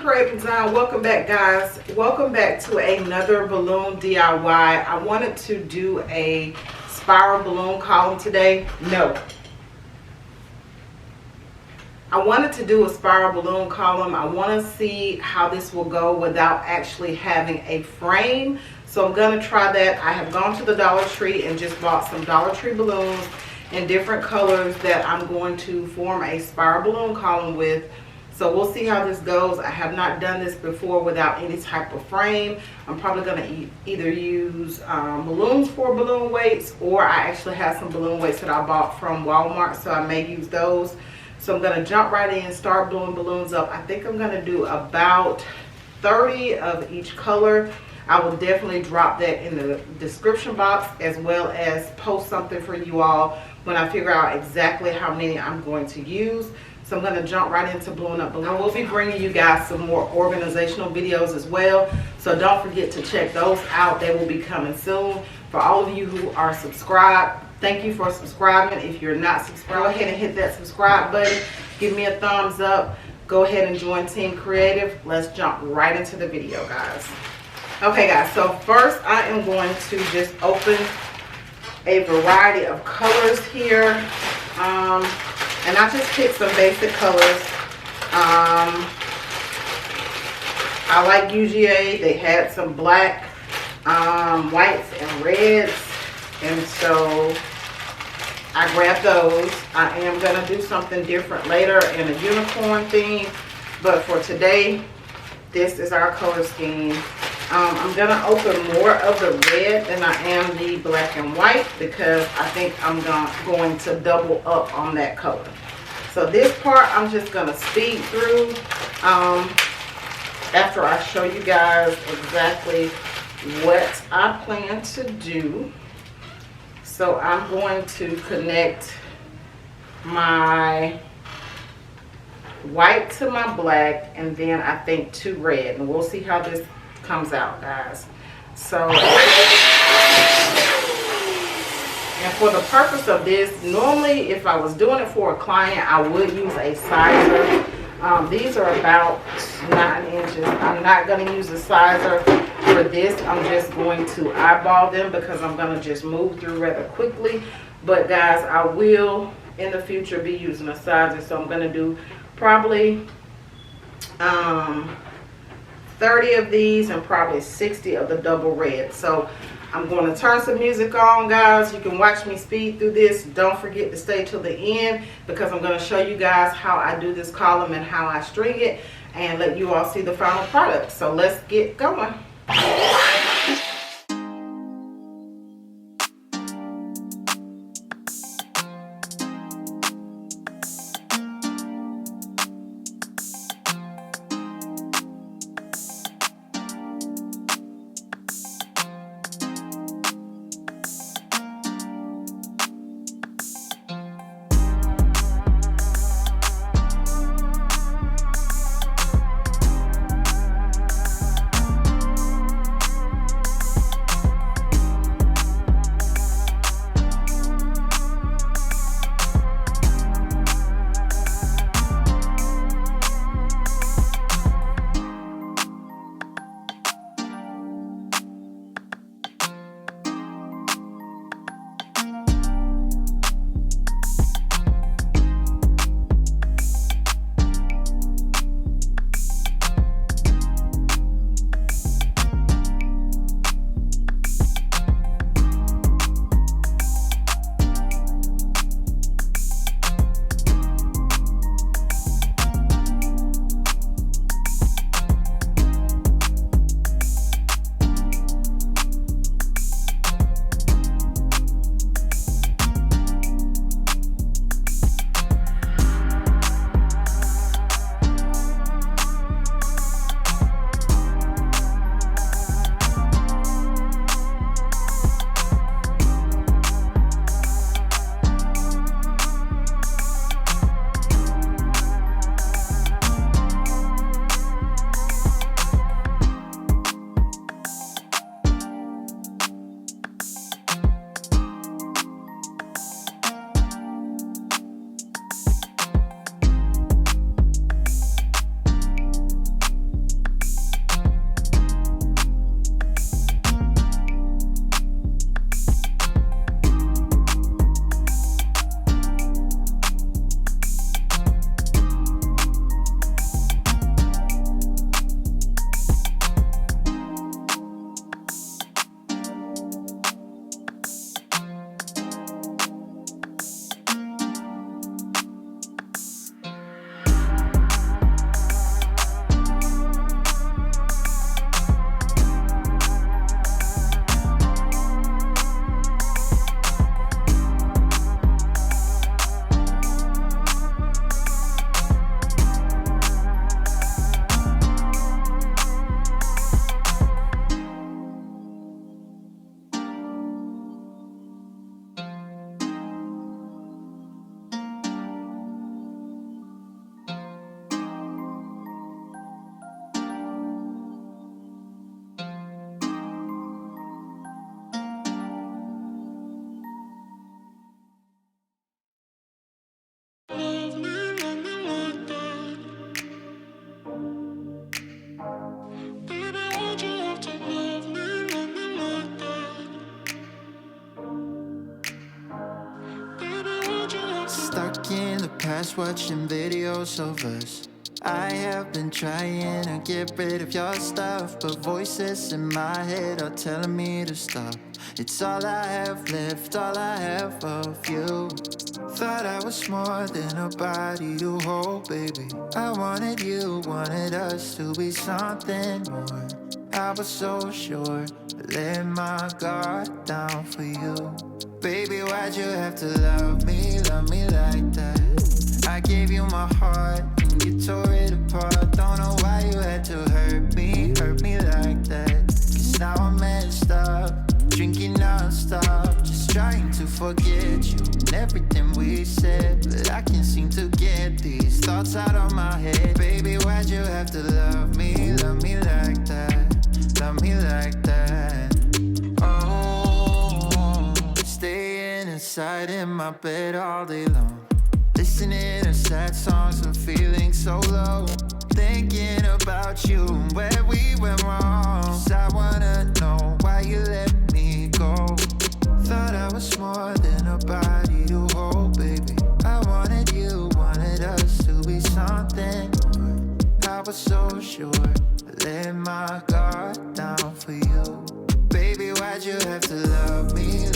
Creative Design. Welcome back, guys. Welcome back to another balloon DIY. I wanted to do a spiral balloon column today. I wanted to do a spiral balloon column. I want to see how this will go without actually having a frame. So I'm going to try that. I have gone to the Dollar Tree and just bought some Dollar Tree balloons in different colors that I'm going to form a spiral balloon column with. So we'll see how this goes. I have not done this before without any type of frame. I'm probably going to either use balloons for balloon weights, or I actually have some balloon weights that I bought from Walmart, so I may use those. So I'm going to jump right in, start blowing balloons up. I think I'm going to do about 30 of each color. I will definitely drop that in the description box, as well as post something for you all when I figure out exactly how many I'm going to use. So I'm going to jump right into blowing up balloons. I will be bringing you guys some more organizational videos as well. So don't forget to check those out. They will be coming soon. For all of you who are subscribed, thank you for subscribing. If you're not subscribed, go ahead and hit that subscribe button. Give me a thumbs up. Go ahead and join Team Creative. Let's jump right into the video, guys. Okay, guys. So first I am going to just open a variety of colors here. And I just picked some basic colors. I like UGA. They had some black, whites, and reds. And so I grabbed those. I am going to do something different later in a unicorn theme. But for today, this is our color scheme. I'm going to open more of the red than I am the black and white, because I think I'm going to double up on that color. So this part I'm just going to speed through after I show you guys exactly what I plan to do. So I'm going to connect my white to my black, and then I think 2 red, and we'll see how this comes out, guys. So, and for the purpose of this, normally if I was doing it for a client, I would use a sizer. These are about 9 inches. I'm not going to use a sizer for this. I'm just going to eyeball them because I'm going to just move through rather quickly. But guys, I will in the future be using a sizer, so I'm going to do probably 30 of these and probably 60 of the double red. So I'm going to turn some music on, guys. You can watch me speed through this. Don't forget to stay till the end, because I'm going to show you guys how I do this column and how I string it, and let you all see the final product. So let's get going. past watching videos of us. I have been trying to get rid of your stuff, but voices in my head are telling me to stop. It's all I have left, all I have of you. Thought I was more than a body to hold, baby. I wanted you, wanted us to be something more. I was so sure, but let my guard down for you. Baby, why'd you have to love me like that? I gave you my heart and you tore it apart. Don't know why you had to hurt me like that. Cause now I'm messed up, drinking non-stop, just trying to forget you and everything we said. But I can't seem to get these thoughts out of my head. Baby, why'd you have to love me like that? Love me like that. Oh, staying inside in my bed all day long, listening to sad songs and feeling so low, thinking about you and where we went wrong. 'Cause I wanna know why you let me go. Thought I was more than a body to hold, baby. I wanted you, wanted us to be something more. I was so sure, I let my guard down for you. Baby, why'd you have to love me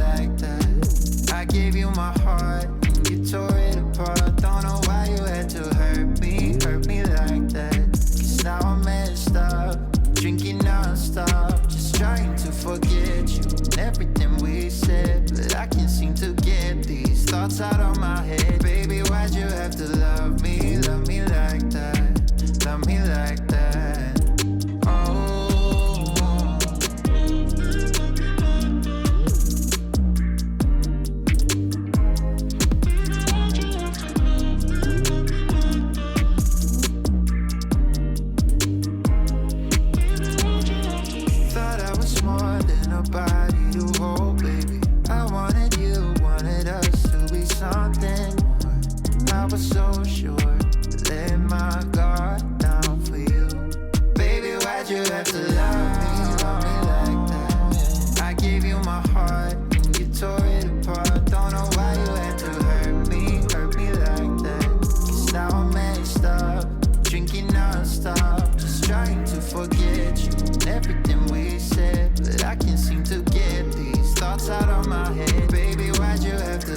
like that? I gave you my heart and you tore it apart. Don't know why you had to hurt me like that. Cause now I'm messed up, drinking non-stop, just trying to forget you and everything we said. But I can't seem to get these thoughts out of my head. Baby, why'd you have to love me like that? Love me like that. Oh, thought I was more than a body to hold, baby. I wanted you, wanted us to be something more. I was so sure, let my guard down for you. Baby, why'd you have to love me like that? I gave you my heart and you tore it apart. Don't know why you had to hurt me like that. Cause now I'm messed up, drinking non-stop, just trying to forget you and everything we said. But I can't seem to get these thoughts out of my head. Baby, why'd you have to